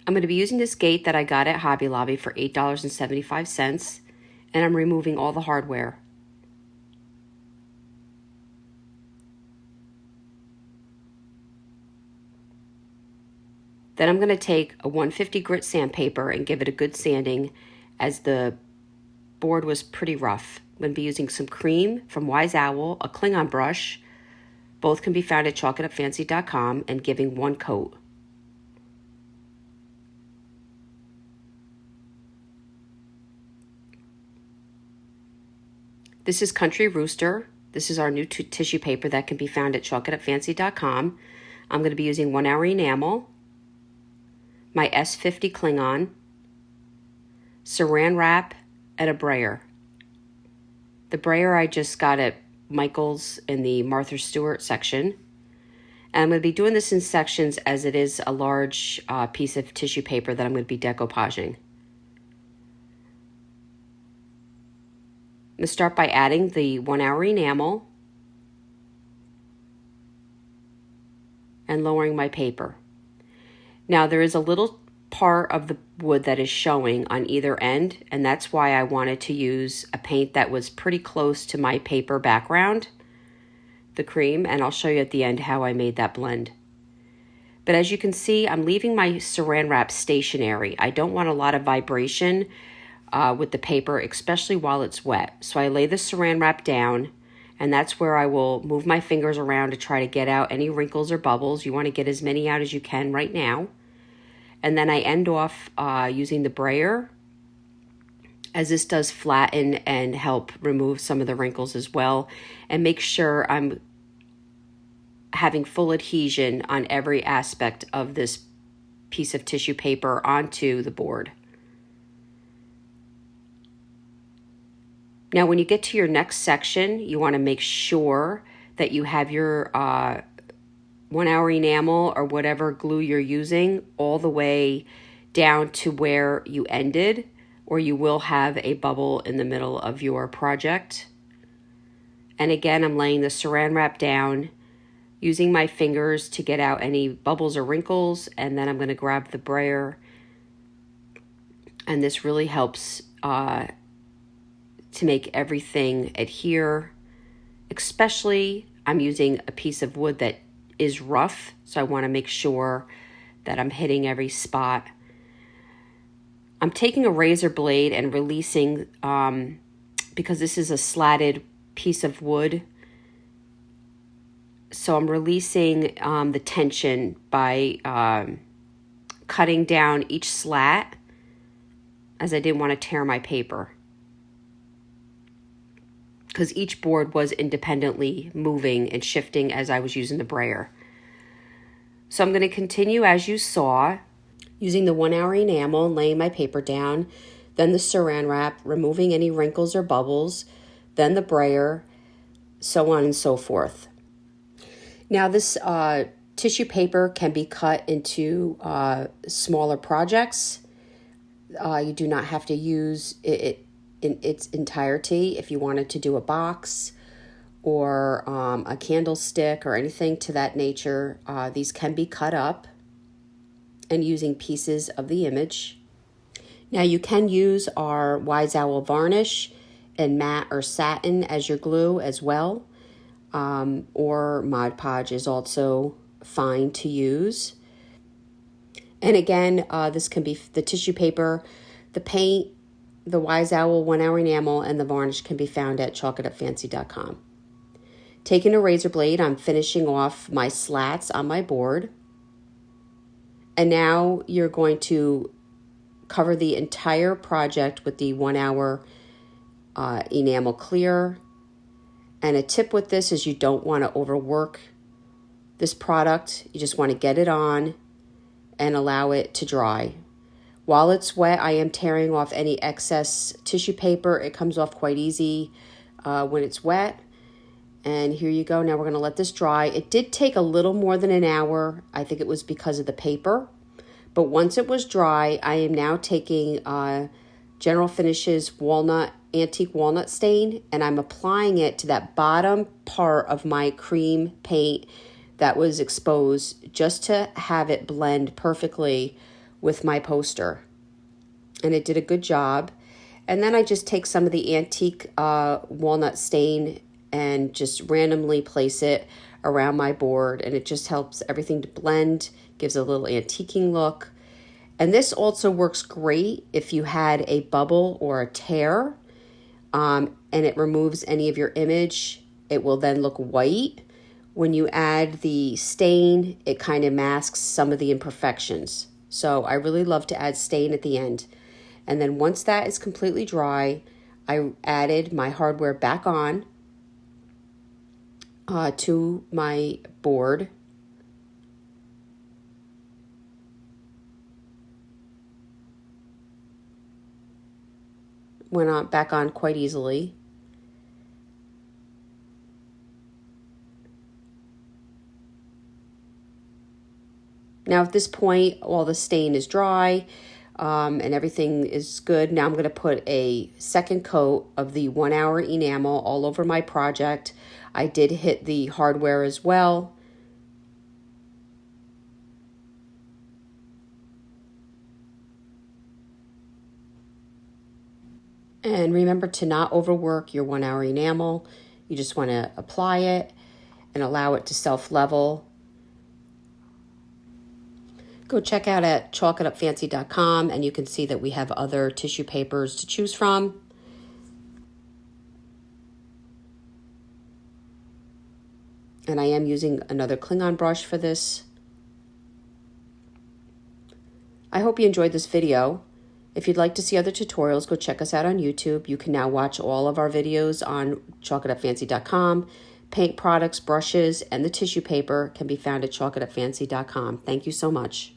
I'm going to be using this gate that I got at Hobby Lobby for $8.75, and I'm removing all the hardware. Then I'm going to take a 150 grit sandpaper and give it a good sanding, as the board was pretty rough. I'm going to be using some cream from Wise Owl, a Klingon brush. Both can be found at chalkitupfancy.com, and giving one coat. This is Country Rooster. This is our new tissue paper that can be found at chalkitupfancy.com. I'm going to be using 1 hour enamel, my S50 Klingon, saran wrap, and a brayer. The brayer I just got at Michael's in the Martha Stewart section. And I'm going to be doing this in sections, as it is a large piece of tissue paper that I'm going to be decoupaging. I'm going to start by adding the 1 hour enamel and lowering my paper. Now there is a little part of the wood that is showing on either end, and that's why I wanted to use a paint that was pretty close to my paper background, the cream, and I'll show you at the end how I made that blend. But as you can see, I'm leaving my saran wrap stationary. I don't want a lot of vibration with the paper, especially while it's wet. So I lay the saran wrap down, and that's where I will move my fingers around to try to get out any wrinkles or bubbles. You want to get as many out as you can right now. And then I end off using the brayer, as this does flatten and help remove some of the wrinkles as well, and make sure I'm having full adhesion on every aspect of this piece of tissue paper onto the board. Now, when you get to your next section, you want to make sure that you have your 1 hour enamel or whatever glue you're using all the way down to where you ended, or you will have a bubble in the middle of your project. And again, I'm laying the saran wrap down, using my fingers to get out any bubbles or wrinkles, and then I'm going to grab the brayer. And this really helps to make everything adhere. Especially, I'm using a piece of wood that is rough, so I want to make sure that I'm hitting every spot. I'm taking a razor blade and releasing, because this is a slatted piece of wood, so I'm releasing the tension by cutting down each slat, as I didn't want to tear my paper, because each board was independently moving and shifting as I was using the brayer. So I'm going to continue as you saw, using the 1 hour enamel and laying my paper down, then the saran wrap, removing any wrinkles or bubbles, then the brayer, so on and so forth. Now this tissue paper can be cut into smaller projects. You do not have to use it in its entirety. If you wanted to do a box or a candlestick or anything to that nature, these can be cut up and using pieces of the image. Now you can use our Wise Owl varnish and matte or satin as your glue as well, or Mod Podge is also fine to use. And again, this can be the tissue paper, the paint, the Wise Owl 1 hour enamel, and the varnish can be found at chalkitupfancy.com. Taking a razor blade, I'm finishing off my slats on my board. And now you're going to cover the entire project with the 1 hour enamel clear. And a tip with this is you don't want to overwork this product. You just want to get it on and allow it to dry. While it's wet, I am tearing off any excess tissue paper. It comes off quite easy when it's wet. And here you go. Now we're going to let this dry. It did take a little more than an hour. I think it was because of the paper. But once it was dry, I am now taking General Finishes antique walnut stain, and I'm applying it to that bottom part of my cream paint that was exposed, just to have it blend perfectly with my poster. And it did a good job. And then I just take some of the antique walnut stain and just randomly place it around my board. And it just helps everything to blend, gives a little antiquing look. And this also works great if you had a bubble or a tear, and it removes any of your image. It will then look white. When you add the stain, it kind of masks some of the imperfections. So I really love to add stain at the end. And then once that is completely dry, I added my hardware back on to my board. Went on back on quite easily. Now at this point, all the stain is dry and everything is good. Now I'm going to put a second coat of the 1 hour enamel all over my project. I did hit the hardware as well. And remember to not overwork your 1 hour enamel. You just want to apply it and allow it to self-level. Go check out at chalkitupfancy.com and you can see that we have other tissue papers to choose from. And I am using another Klingon brush for this. I hope you enjoyed this video. If you'd like to see other tutorials, go check us out on YouTube. You can now watch all of our videos on chalkitupfancy.com. Paint products, brushes, and the tissue paper can be found at chalkitupfancy.com. Thank you so much.